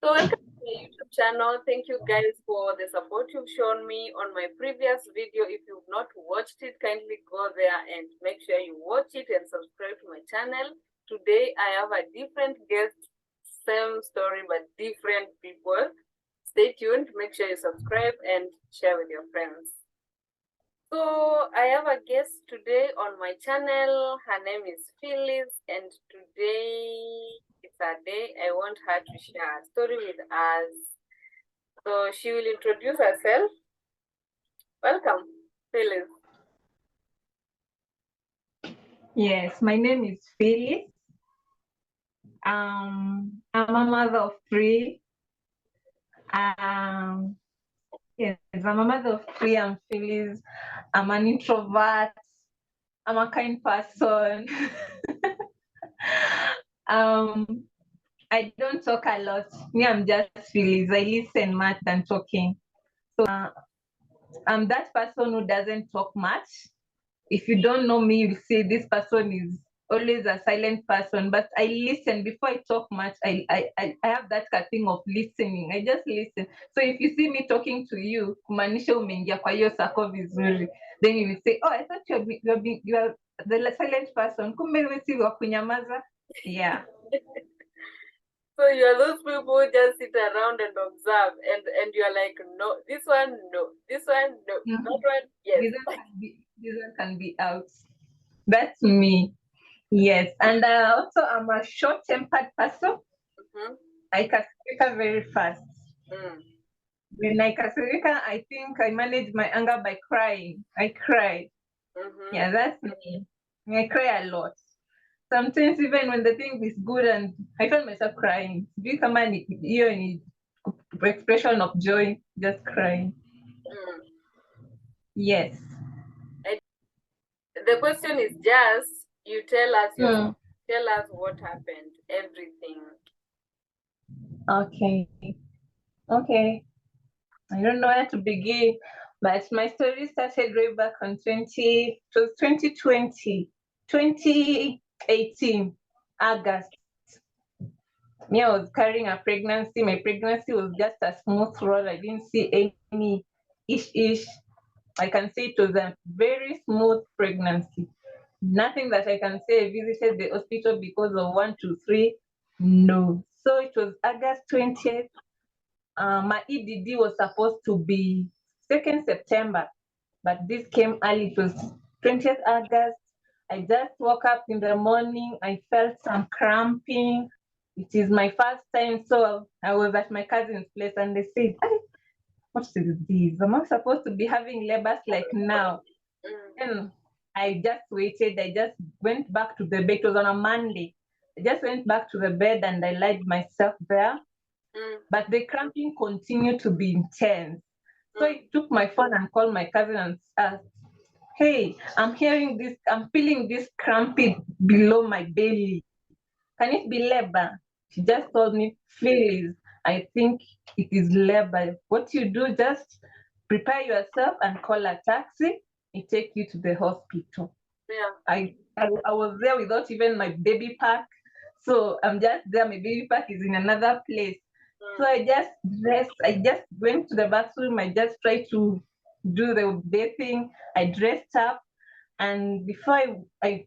So welcome to my YouTube channel. Thank you guys for the support you've shown me on my previous video. If you've not watched it, kindly go there and make sure you watch it and subscribe to my channel. Today I have a different guest, same story but different people. Stay tuned, make sure you subscribe and share with your friends. So I have a guest today on my channel. Her name is Phyllis, and today it's a day I want her to share a story with us. So she will introduce herself. Welcome, Phyllis. Yes, my name is Phyllis. I'm a mother of three. Yes, I'm a mother of three. I'm Phyllis. I'm an introvert. I'm a kind person. I don't talk a lot. Me, I'm just Phyllis. I listen much than talking. So I'm that person who doesn't talk much. If you don't know me, you'll see this person is always a silent person, but I listen before I talk much. I have that thing of listening. I just listen. So if you see me talking to you, kumaanisha umeingia kwa hiyo sako vizuri, then you will say, oh, I thought you are the silent person. Kumbe wewe si wa kunyamaza. Yeah. So you are those people who just sit around and observe, and you are like, no, this one, no, this one, no, that one, yes. This one can be out. That's me. Yes, and also I'm a short-tempered person. I kasirika very fast. When I kasirika, I think I manage my anger by crying. I cry. Yeah, that's me. I cry a lot. Sometimes even when the thing is good and I find myself crying. Do you come and hear any expression of joy? Just crying. Yes. The question is just you tell us tell us what happened, everything. Okay. I don't know where to begin, but my story started way back on 2018, August. Me, I was carrying a pregnancy. My pregnancy was just a smooth roll. I didn't see any ish. I can say it was a very smooth pregnancy. Nothing that I can say I visited the hospital because of 1, 2, 3. No. So it was August 20th. My EDD was supposed to be 2nd September, but this came early. It was 20th August. I just woke up in the morning. I felt some cramping. It is my first time, so I was at my cousin's place, and they said, what is this? Am I supposed to be having labors like now? And I just waited. I just went back to the bed. It was on a Monday. I just went back to the bed and I laid myself there. But the cramping continued to be intense. So I took my phone and called my cousin and asked, hey, I'm feeling this cramping below my belly. Can it be labor? She just told me, Phyllis, I think it is labor. What you do, just prepare yourself and call a taxi. It take you to the hospital. Yeah. I was there without even my baby pack. So I'm just there. My baby pack is in another place. So I just dressed. I just went to the bathroom. I just tried to do the bathing. I dressed up, and before I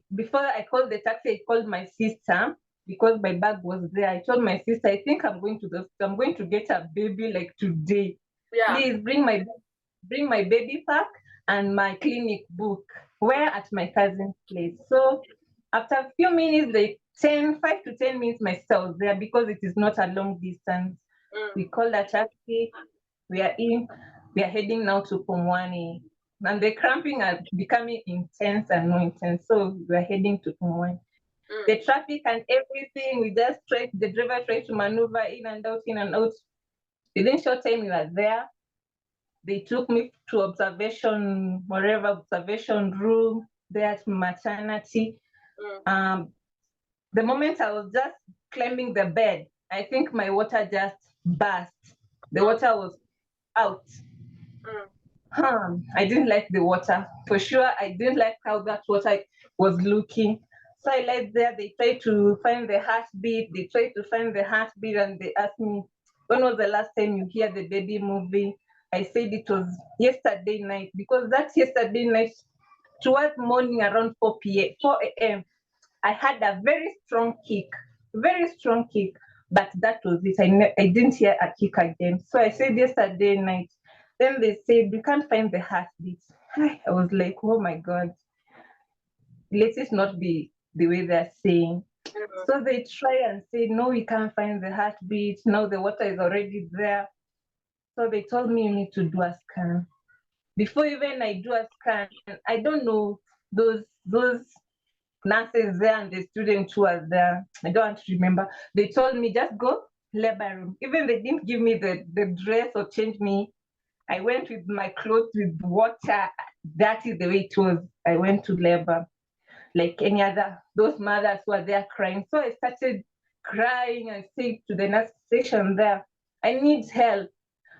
called the taxi, I called my sister because my bag was there. I told my sister, I think I'm going to get a baby like today. Yeah. Please bring my baby pack and my clinic book. Where? At my cousin's place. So after a few minutes, like 5 to 10 minutes, my sister was there because it is not a long distance. We called a taxi. We are heading now to Pumwani. And the cramping are becoming intense and more intense. So we are heading to Pumwani. The traffic and everything, the driver tried to maneuver in and out. Within short time, we were there. They took me to observation room there at maternity. The moment I was just climbing the bed, I think my water just burst. The water was out. I didn't like the water. For sure, I didn't like how that water was looking. So I laid there. They tried to find the heartbeat. And they asked me, when was the last time you hear the baby moving? I said it was yesterday night, because that yesterday night, towards morning around 4 a.m., I had a very strong kick, but that was it. I didn't hear a kick again. So I said yesterday night. Then they said, we can't find the heartbeat. I was like, oh my God, let it not be the way they're saying. So they try and say, no, we can't find the heartbeat. Now the water is already there. So they told me you need to do a scan. Before even I do a scan, I don't know those nurses there and the students who are there. I don't want to remember. They told me just go labor room. Even they didn't give me the dress or change me. I went with my clothes with water. That is the way it was. I went to labor like any other, those mothers who are there crying. So I started crying and said to the nurse station there, I need help.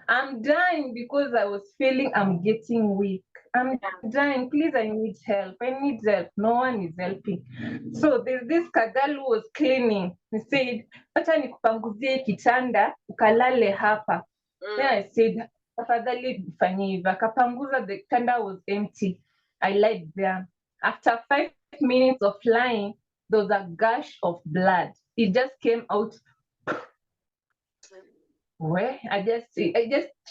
I'm dying because I was feeling I'm getting weak. I'm dying. Please, I need help. I need help. No one is helping. So there's this girl who was cleaning. He said, acha nikupanguzie kitanda, ukalale hapa. Then I said, tafadhali fanye hivyo. Akapanguza, the kitanda was empty. I lied there. After 5 minutes of lying, there was a gush of blood. It just came out. Well, I just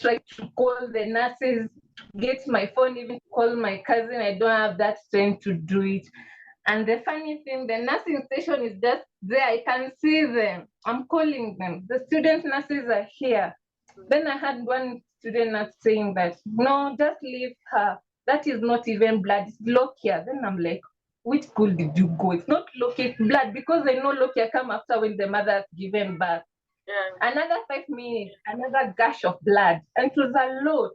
tried to call the nurses, get my phone, even call my cousin. I don't have that strength to do it. And the funny thing, the nursing station is just there. I can see them. I'm calling them. The student nurses are here. Then I had one student nurse saying that, no, just leave her. That is not even blood, it's lochia. Then I'm like, which school did you go? It's not lochia, it's blood, because I know lochia come after when the mother has given birth. Another 5 minutes, another gush of blood, and it was a lot.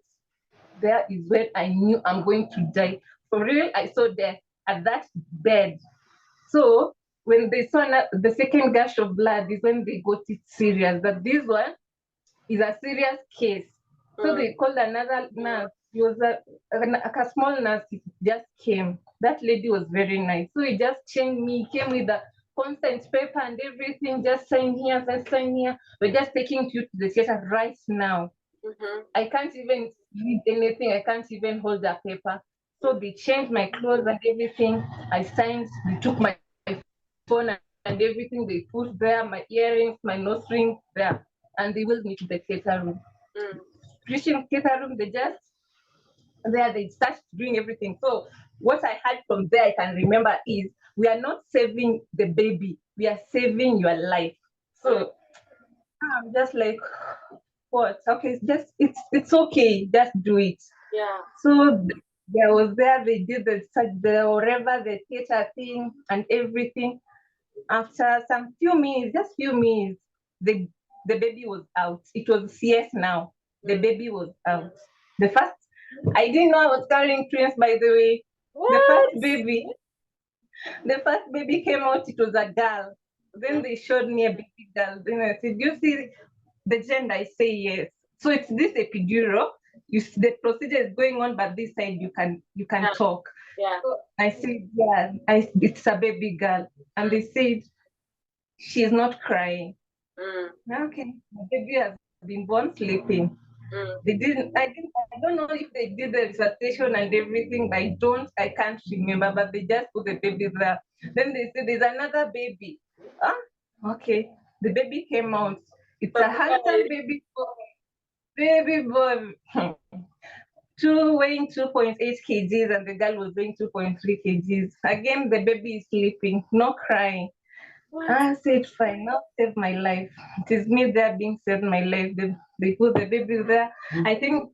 There is when I knew I'm going to die. For real, I saw death at that bed. So when they saw the second gush of blood is when they got it serious, that this one is a serious case. So they called another nurse. He was a small nurse. It just came. That lady was very nice. So he just changed me. He came with a consent paper and everything. Just sign here, just sign here. We're just taking you to the theater right now. I can't even read anything. I can't even hold a paper. So they changed my clothes and everything. I signed. They took my phone and everything. They put there my earrings, my nose ring there, and they wheeled me to the theater room. Reaching theater room, they start doing everything. So what I had from there, I can remember, is we are not saving the baby, we are saving your life. So I'm just like, what? Okay, it's okay, just do it. So there was there, they did the whatever, the theater thing and everything. After some few minutes, just few minutes, the baby was out. It was CS now. The baby was out. The first, I didn't know I was carrying twins, by the way. The first baby came out, it was a girl. Then they showed me a baby girl. Then I said, you see the gender? I say yes. So it's this epidural. The procedure is going on, but this side you can talk. So I said, yeah, it's a baby girl. And they said, she's not crying. Okay, the baby has been born sleeping. They didn't. I don't know if they did the resuscitation and everything. I can't remember. But they just put the baby there. Then they said there's another baby. Okay. The baby came out. It's a handsome baby boy. Baby boy. Weighing 2.8 kgs, and the girl was weighing 2.3 kgs. Again, the baby is sleeping, no crying. I said, fine, now save my life. It is me there being saved my life. They put the baby there. I think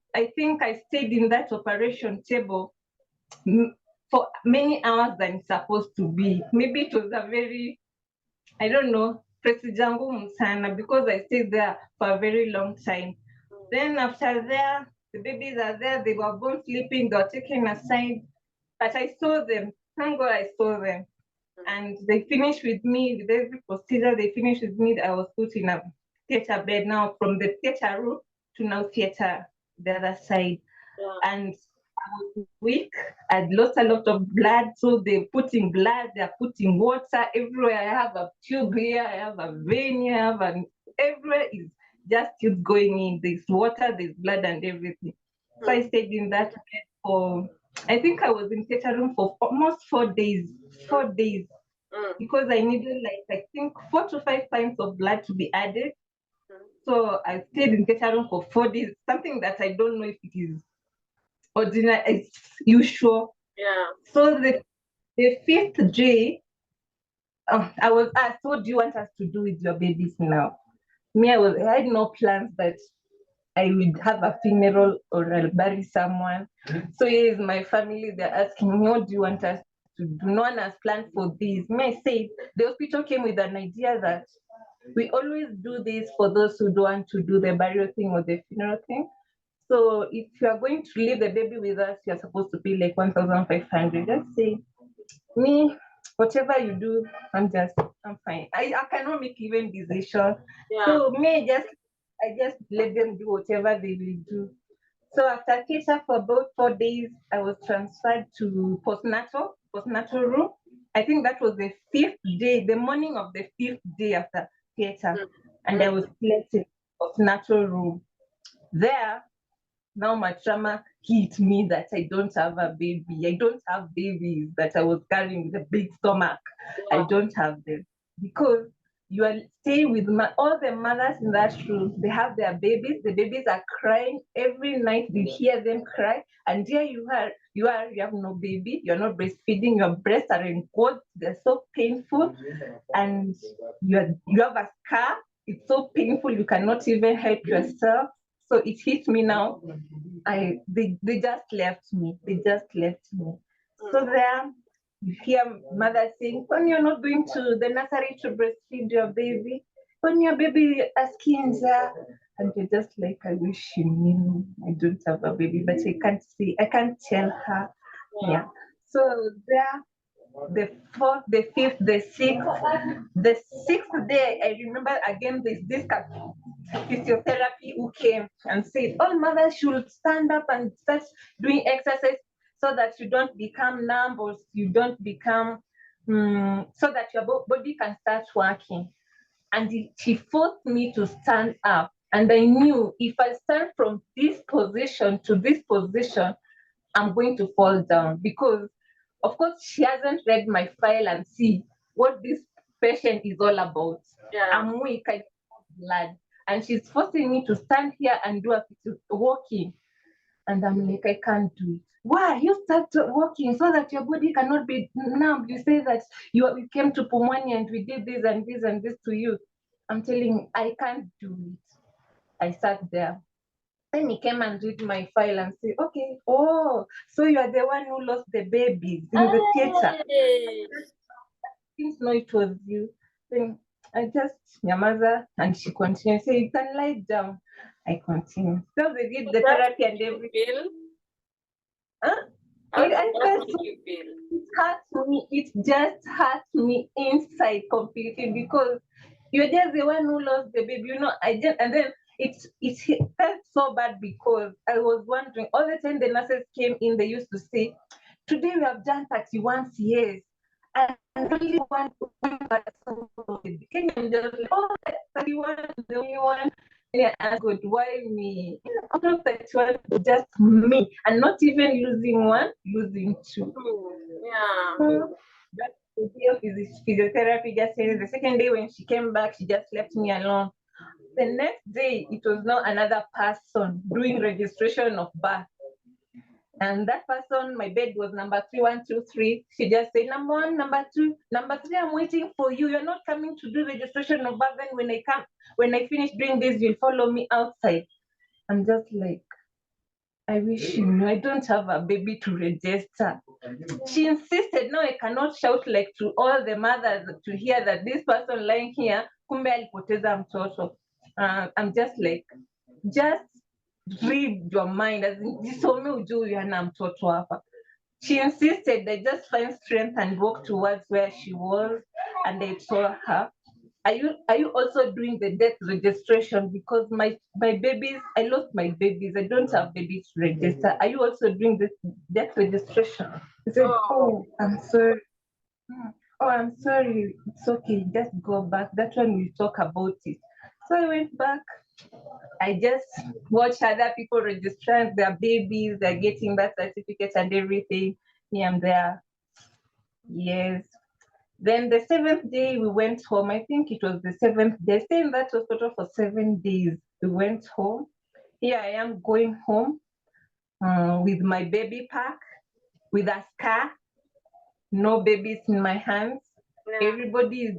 I stayed in that operation table for many hours than it's supposed to be. Maybe it was a very, I don't know, because I stayed there for a very long time. Then after there, the babies are there. They were both sleeping. They were taken aside. But I saw them. Thank God I saw them. And they finished with me, with every procedure, they finished with me. I was put in a theater bed now, from the theater room to now theater, the other side. And I was weak. I'd lost a lot of blood. So they're putting blood, they're putting water everywhere. I have a tube here, I have a vein here, everywhere is just tubes going in. There's water, there's blood, and everything. So I stayed in that bed for, I think I was in theater room for almost 4 days. 4 days. Because I needed like, I think 4 to 5 pints of blood to be added. So I stayed in theater room for 4 days, something that I don't know if it is ordinary, it's usual. Yeah. So the fifth day, I was asked, what do you want us to do with your babies now? I had no plans that I would have a funeral or I'll bury someone. So here's my family, they're asking me, what do you want us to do? No one has planned for this. Me, I said, the hospital came with an idea that we always do this for those who don't want to do the burial thing or the funeral thing. So if you are going to leave the baby with us, you're supposed to pay like 1,500. Just say, me, whatever you do, I'm fine. I cannot make even decision. Yeah. So I just let them do whatever they will do. So after theater for about 4 days, I was transferred to postnatal room. I think that was the fifth day, the morning of the fifth day after theater, and I was placed in postnatal room. There, now my trauma hit me that I don't have a baby. I don't have babies that I was carrying with a big stomach. Yeah. I don't have them because you are staying with all the mothers in that room. They have their babies. The babies are crying every night. You hear them cry, and here you have no baby. You're not breastfeeding. Your breasts are in cold. They're so painful, and you have a scar. It's so painful. You cannot even help yourself. So it hit me now. They just left me. So there, you hear mother saying, when you're not going to the nursery to breastfeed your baby, when your baby asking her, and you're just like, I wish you knew I don't have a baby, but I can't tell her. Yeah. So there, the fourth, the fifth, the sixth day, I remember again this physiotherapy who came and said, all mothers should stand up and start doing exercise so that you don't become numb or you don't become, so that your body can start working. And she forced me to stand up. And I knew if I stand from this position to this position, I'm going to fall down because, of course, she hasn't read my file and see what this patient is all about. Yeah. I'm weak, I don't have blood. And she's forcing me to stand here and do a walking. And I'm like, I can't do it. Why? You start walking so that your body cannot be numb. You say that you came to Pumwani and we did this and this and this to you. I'm telling you, I can't do it. I sat there. Then he came and read my file and said, okay, oh, so you are the one who lost the babies in the theater. I didn't know it was you. Then I just, your mother, and she continued, say, you can lie down. I continue. So they did the therapy and everything. Huh? I felt so, it hurt me. It just hurt me inside completely because you're just the one who lost the baby. And then it felt so bad because I was wondering all the time the nurses came in, they used to say, today we have done 31 years and only one person. I'm just like, oh, 31 is the only one. Yeah, and good. Why me? Out of 31, just me, and not even losing one, losing two. Yeah. So that's the day of physiotherapy. Just saying, the second day when she came back, she just left me alone. The next day, it was now another person doing registration of birth. And that person, my bed was number 3123. She just said, number one, number two, number three, I'm waiting for you. You're not coming to do registration of birth. Then when I finish doing this, you'll follow me outside. I'm just like, I wish you knew I don't have a baby to register. She insisted, no, I cannot shout like to all the mothers to hear that this person lying here, kumbe alipoteza mtoto. I'm just like, just read your mind. As in, jisome ujue hana mtoto hapa. She insisted I just find strength and walk towards where she was, and I told her, are you also doing the death registration? Because my babies, I lost my babies. I don't have babies to register. Are you also doing this death registration? I said, oh, I'm sorry. Oh, I'm sorry. It's okay. Just go back. That's when we talk about it. So I went back. I just watch other people registering their babies, they're getting birth certificates and everything. Me, I'm there. Yes. Then the 7th day we went home. I think it was the 7th day. Stayed in that hospital for 7 days. We went home. Here I am going home with my baby pack, with a scar, no babies in my hands. Yeah. Everybody is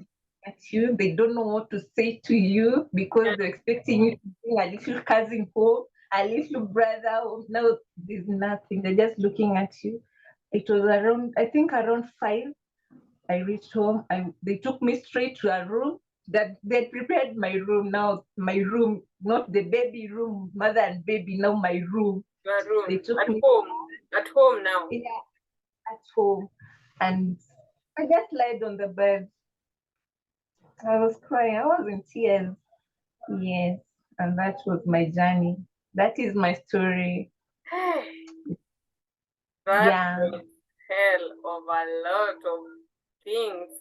at you. They don't know what to say to you because they're expecting you to bring a little cousin home, a little brother home. No, there's nothing. They're just looking at you. It was around, I think around 5. I reached home. They took me straight to a room that they prepared my room. Now my room, not the baby room, mother and baby. Now my room. Your room. They took At me home. At home now. at home, and I just laid on the bed. I was crying. I was in tears. Yes, and that was my journey. That is my story. That Yeah, was hell of a lot of things.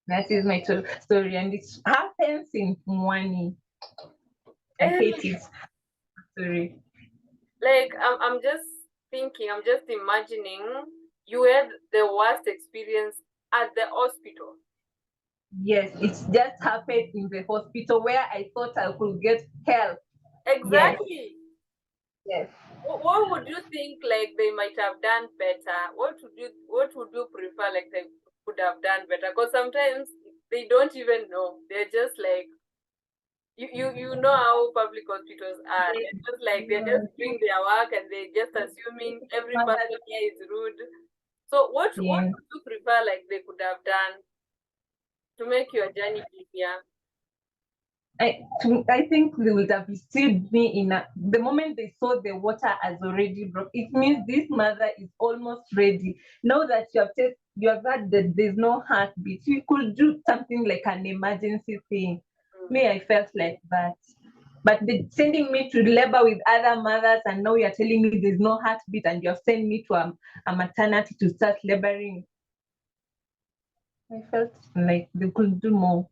that is my story, and it happens in Mwani. I hate it. Sorry. Like I'm just thinking, I'm just imagining you had the worst experience at the hospital. Yes, it's just happened in the hospital where I thought I could get help. Exactly. Yes. What would you think like they might have done better? What would you prefer like they could have done better? Because sometimes they don't even know. They're just like you know how public hospitals are. They're just like they're just doing their work and they're just assuming every person here is rude. So what Yes. would you prefer like they could have done to make your journey easier? I think they would have received me the moment they saw the water as already broke. It means this mother is almost ready. Now that you have heard that there's no heartbeat, you could do something like an emergency thing. Me, I felt like that. But sending me to labor with other mothers, and now you're telling me there's no heartbeat, and you're sending me to a maternity to start laboring. I felt like they could do more.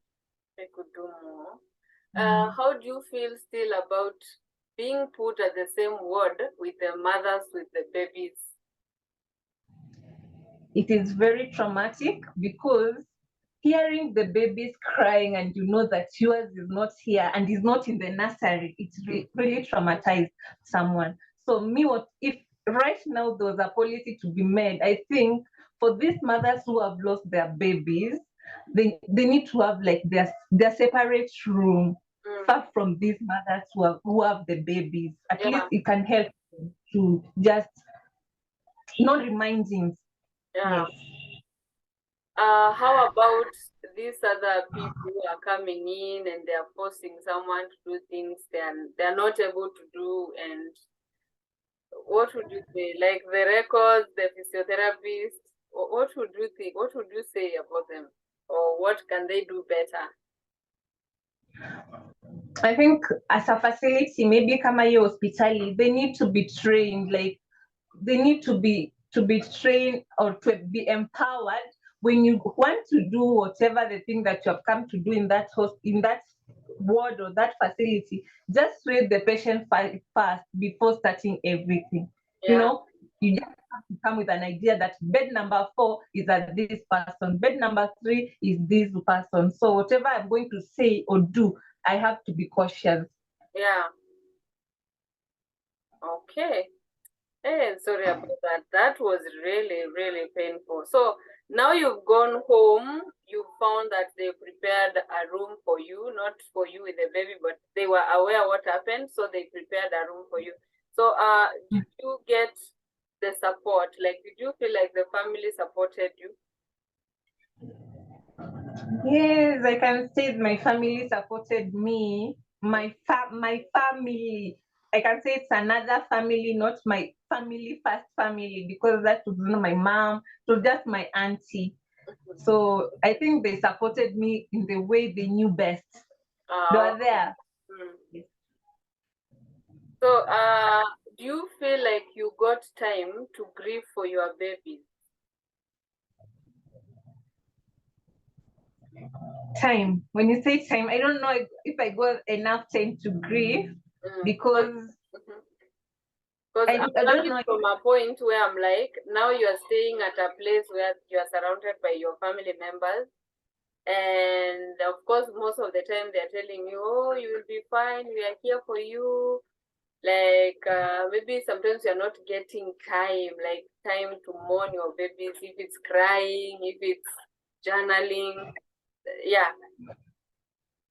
They could do more. How do you feel still about being put at the same ward with the mothers with the babies? It is very traumatic because hearing the babies crying and you know that yours is not here and is not in the nursery, it really traumatized someone. So me, what if right now there was a policy to be made? I think for these mothers who have lost their babies, they need to have like their separate room far from these mothers who have the babies. At least it can help to just not reminding. Yeah. Yes. How about these other people who are coming in and they're forcing someone to do things they're not able to do? And what would you say? Like the records, the physiotherapists, what would you think? What would you say about them? Or what can they do better? I think as a facility, maybe kama hiyo hospitali, they need to be trained. Like they need to be trained or to be empowered when you want to do whatever the thing that you have come to do in that ward or that facility. Just read the patient file first before starting everything. Yeah. You know, you just have to come with an idea that bed number 4 is at this person, bed number 3 is this person. So whatever I'm going to say or do, I have to be cautious. Yeah. Okay. Hey, sorry about that. That was really, really painful. So now you've gone home, you found that they prepared a room for you, not for you with the baby, but they were aware what happened, so they prepared a room for you. So did you get the support? Like, did you feel like the family supported you? Yes, I can say my family supported me. My family, I can say it's another family, not my family first family, because that was not my mom, it was just my auntie. So I think they supported me in the way they knew best. They were there. So do you feel like you got time to grieve for your baby? Time. When you say time, I don't know if I got enough time to grieve because Because I'm I don't coming know. from a point where I'm like, now you are staying at a place where you are surrounded by your family members. And of course, most of the time they're telling you, oh, you will be fine, we are here for you. Like maybe sometimes you're not getting time, like time to mourn your babies, if it's crying, if it's journaling. Yeah.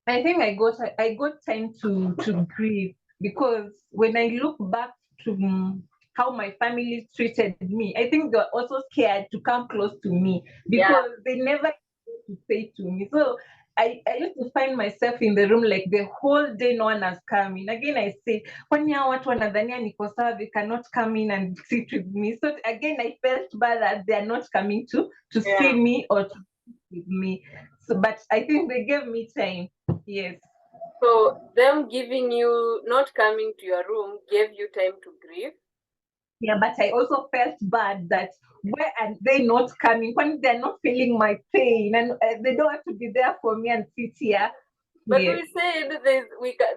I think I got time to grieve because when I look back to how my family treated me, I think they're also scared to come close to me Yeah. because they never used to say to me. So I used to find myself in the room like the whole day no one has come in. Again, I say, kwani hao watu wanadhania niko sawa, they cannot come in and sit with me. So again, I felt bad that they are not coming to Yeah. see me or to sit with me. So, but I think they gave me time. Yes. So them giving you, not coming to your room, gave you time to grieve. Yeah, but I also felt bad that why are they not coming when they're not feeling my pain and they don't have to be there for me and sit here. But Yes. we said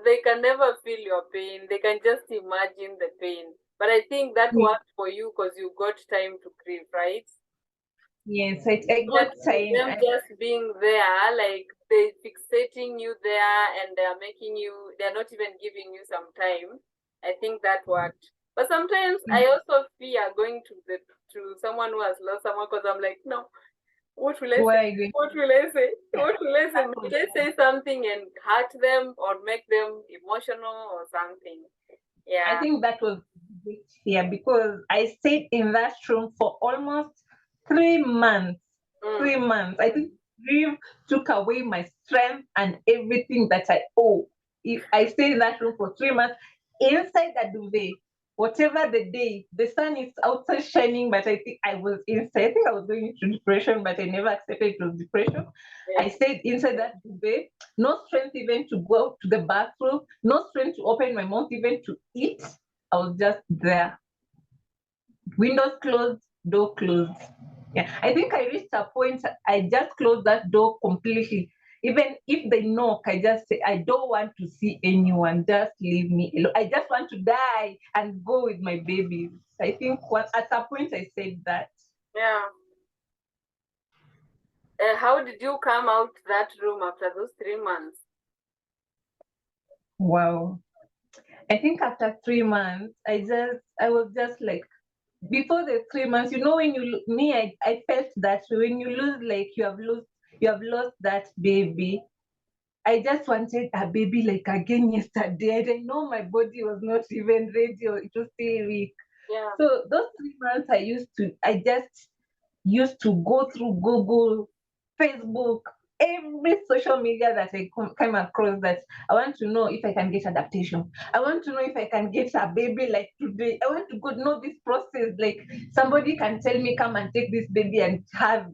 they can never feel your pain. They can just imagine the pain. But I think that Yes, worked for you because you got time to grieve, right? yes, I got But time. them just being there, like they fixating you there and they're making you, they're not even giving you some time. I think that worked. But sometimes I also fear going to someone who has lost someone because I'm like, no, what will I say? Why are you going What will I say? What will I say? Might I say something and hurt them or make them emotional or something? I Yeah. think that was big fear because I stayed in that room for almost 3 months. Mm. 3 months. I think grief took away my strength and everything that I owe. If I stayed in that room for 3 months inside the duvet, whatever the day, the sun is outside shining, but I think I was inside. I think I was going through depression, but I never accepted it was depression. I Yeah. stayed inside that duvet, no strength even to go to the bathroom, no strength to open my mouth even to eat. I was just there. Windows closed, door closed. Yeah, I think I reached a point I just closed that door completely. Even if they knock, I just say, I don't want to see anyone. Just leave me alone. I just want to die and go with my babies. I think at a point I said that. Yeah. How did you come out that room after those 3 months? Wow. I think after 3 months, I was just like, before the 3 months, when I felt that when you lose, like you have lost that baby. I just wanted a baby like again yesterday. And I know my body was not even ready, or it was still weak. Yeah. So those 3 months I just used to go through Google, Facebook, every social media that I came across, that I want to know if I can get adaptation. I want to know if I can get a baby like today. I want to go know this process. Like somebody can tell me, come and take this baby and have.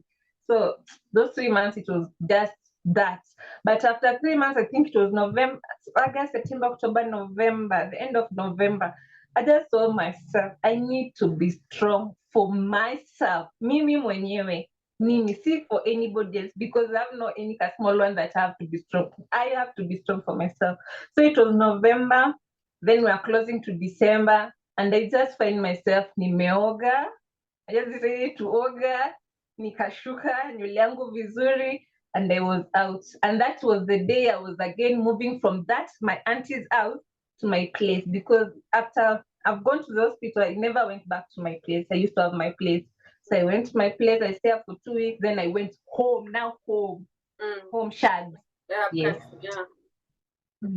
So those 3 months, it was just that. But after 3 months, I think it was November, August, September, October, November, the end of November, I just told myself I need to be strong for myself. Mimi mwenyewe. Mimi, see for anybody else, because I'm not any small one that I have to be strong. I have to be strong for myself. So it was November, then we are closing to December, and I just find myself nimeoga. I just decided to oga, nikashuka nywele yangu vizuri, and I was out. And that was the day I was again moving from that my auntie's house to my place, because after I've gone to the hospital, I never went back to my place. I used to have my place. So I went to my place, I stayed for 2 weeks, then I went home, now home, home shagged. Yeah. Yes. Yeah.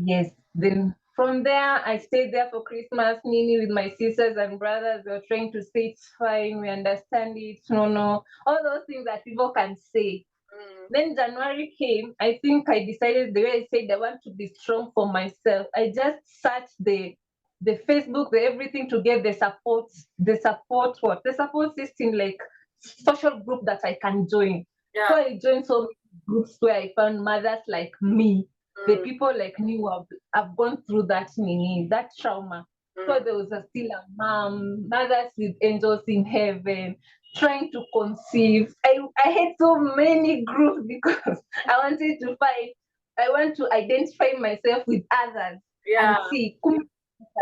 Yes. Then from there, I stayed there for Christmas, Nini, with my sisters and brothers. They were trying to say it's fine, we understand it, no, no, all those things that people can say. Then January came. I think I decided, the way I said, I want to be strong for myself. I just searched the Facebook, the everything, to get the support system, like social group that I can join. Yeah. So I joined so many groups where I found mothers like me, the people like me who have gone through that trauma. So there was still a mom, mothers with angels in heaven, trying to conceive. I had so many groups because I want to identify myself with others and Yeah. see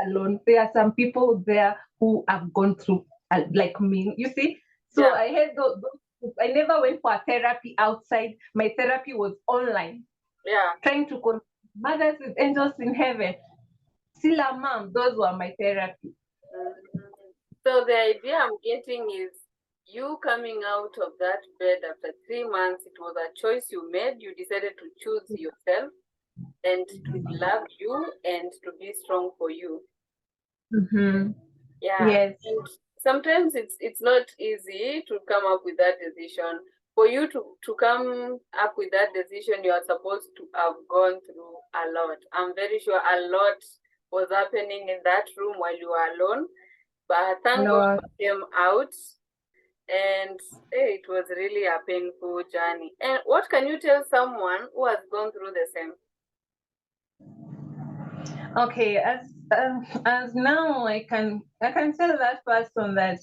alone. There are some people there who have gone through like me, you see. So Yeah. I had those. I never went for a therapy outside. My therapy was online, Yeah. trying to conceive mothers with angels in heaven. Still a mom. Those were my therapy. Mhm. So the idea I'm getting is you coming out of that bed after 3 months, it was a choice you made. You decided to choose yourself and to love you and to be strong for you. Mm-hmm. Yeah. Yes. And sometimes it's not easy to come up with that decision. For you to come up with that decision, you are supposed to have gone through a lot. I'm very sure a lot was happening in that room while you were alone. But thank God Lord. you came out, and it was really a painful journey. And what can you tell someone who has gone through the same? Okay, as now I can tell that person that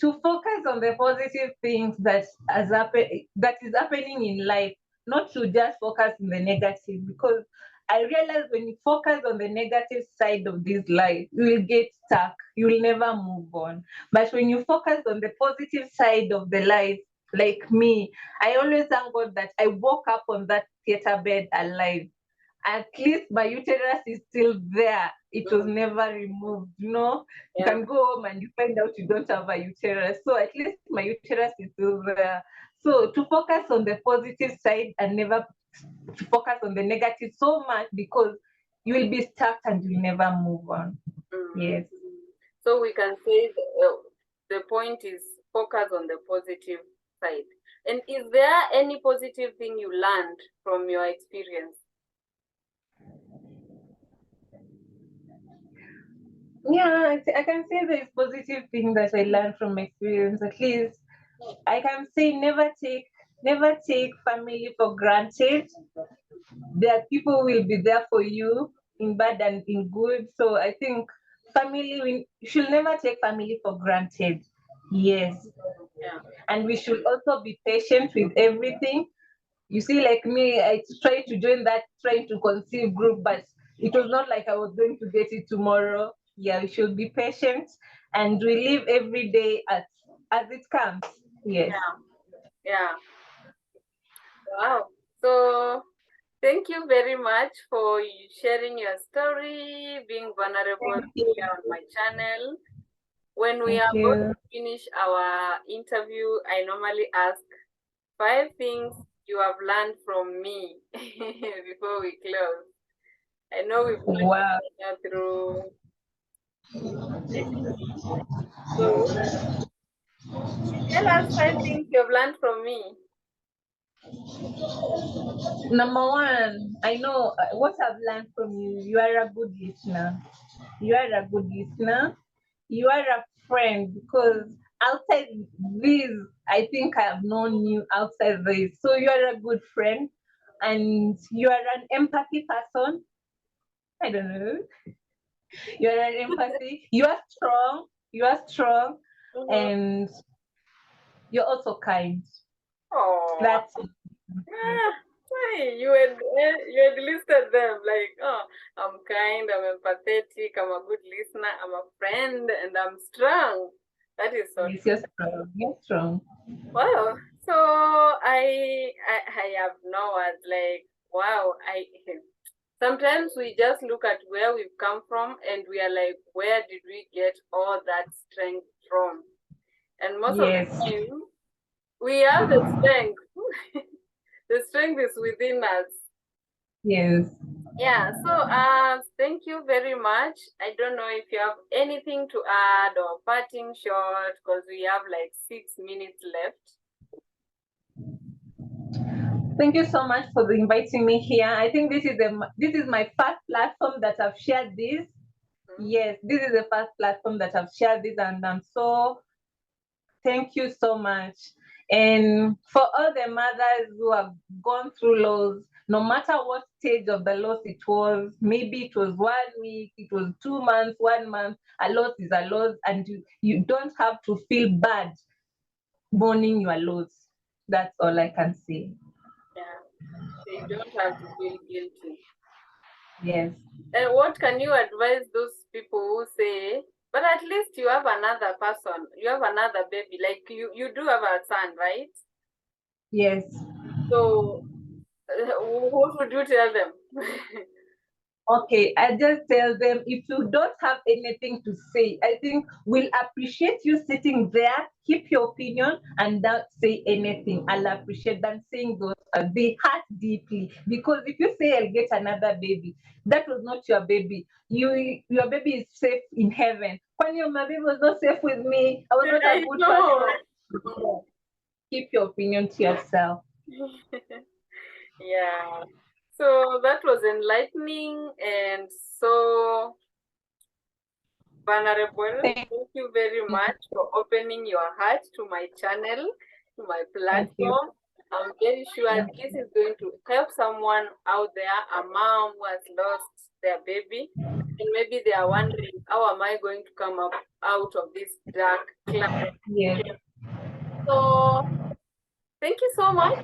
to focus on the positive things that is happening in life, not to just focus on the negative. Because I realize when you focus on the negative side of this life, you will get stuck. You will never move on. But when you focus on the positive side of the life, like me, I always thank God that I woke up on that theater bed alive. At least my uterus is still there. It was Mm, never removed. You know, you yeah. can go home and you find out you don't have a uterus. So at least my uterus is still there. So to focus on the positive side and never to focus on the negative so much, because you will be stuck and you'll never move on. Mm. Yes. So we can say the point is focus on the positive side. And is there any positive thing you learned from your experience? Yeah, I can say there's positive thing that I learned from experience. At least I can say never take family for granted. There people will be there for you in bad and in good. So I think we should never take family for granted. Yes. Yeah. And we should also be patient with everything. You see, like me, I tried to join that trying to conceive group, but it was not like I was going to get it tomorrow. Yeah, we should be patient and we live every day as it comes. Yes. Yeah. Yeah. Wow. So thank you very much for sharing your story, being vulnerable Thank you. here on my channel. When we Thank are about you. to finish our interview, I normally ask 5 things you have learned from me before we close. I know we've worked Wow. together through this. So tell us 5 things you've learned from me. Number one, I know what I've learned from you. You are a good listener. You are a good listener. You are a friend because outside this, I think I have known you outside this. So you are a good friend and you are an empathy person. I don't know. You are an empathy. You are strong. You are strong Mhm. and you're also kind. Oh, That's it. ah, hey, you had listed them like, oh, I'm kind, I'm empathetic, I'm a good listener, I'm a friend, and I'm strong. That is so Yes, you're strong. You're strong. wow. So I have no words. Like wow. I sometimes we just look at where we've come from and we are like, where did we get all that strength from? And most of the Yes. time, we have the strength. The strength is within us. Yes. Yeah. So thank you very much. I don't know if you have anything to add or parting shot because we have like 6 minutes left. Thank you so much for inviting me here. I think this is my first platform that I've shared this. Mhm. Yes, this is the first platform that I've shared this, and I'm so thank you so much. And for all the mothers who have gone through loss, no matter what stage of the loss it was, maybe it was 1 week, it was 2 months, 1 month, a loss is a loss, and you don't have to feel bad mourning your loss. That's all I can say. Yeah. So you don't have to feel guilty. Yes. And what can you advise those people who say, but at least you have another person, you have another baby, like you do have a son, right? Yes. So what would you tell them? Okay, I just tell them, if you don't have anything to say, I think we'll appreciate you sitting there, keep your opinion, and don't say anything. I'll appreciate them saying those. They hurt deeply, because if you say I'll get another baby, that was not your baby. Your baby is safe in heaven. When my baby was not safe with me, I was not a I good know. person. Keep your opinion to yourself. Yeah. So that was enlightening and so vulnerable. Thank Thank you very you. much for opening your heart to my channel, to my Thank you. platform. I'm very sure this is going to help someone out there, a mom who has lost their baby, and maybe they are wondering, how am I going to come up out of this dark cloud? Yes. So thank you so much.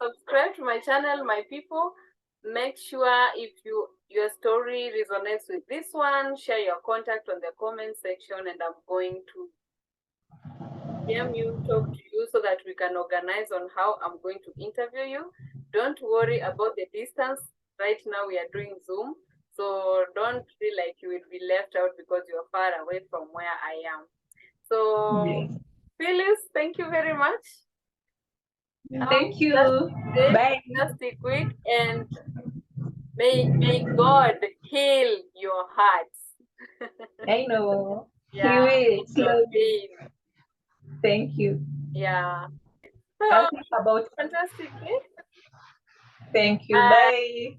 Subscribe to my channel, my people. Make sure if your story resonates with this one, share your contact on the comment section, and I'm going to DM you, talk to you, so that we can organize on how I'm going to interview you. Don't worry about the distance. Right now we are doing Zoom, so don't feel like you will be left out because you're far away from where I am. So, Yes. Phyllis, thank you very much. Thank you. Stay Bye. fantastic week, and may God heal your hearts. I know. He Yeah, will your slowly. pain. Thank you. Yeah. I'll So think about it. fantastic day. Thank you. Bye.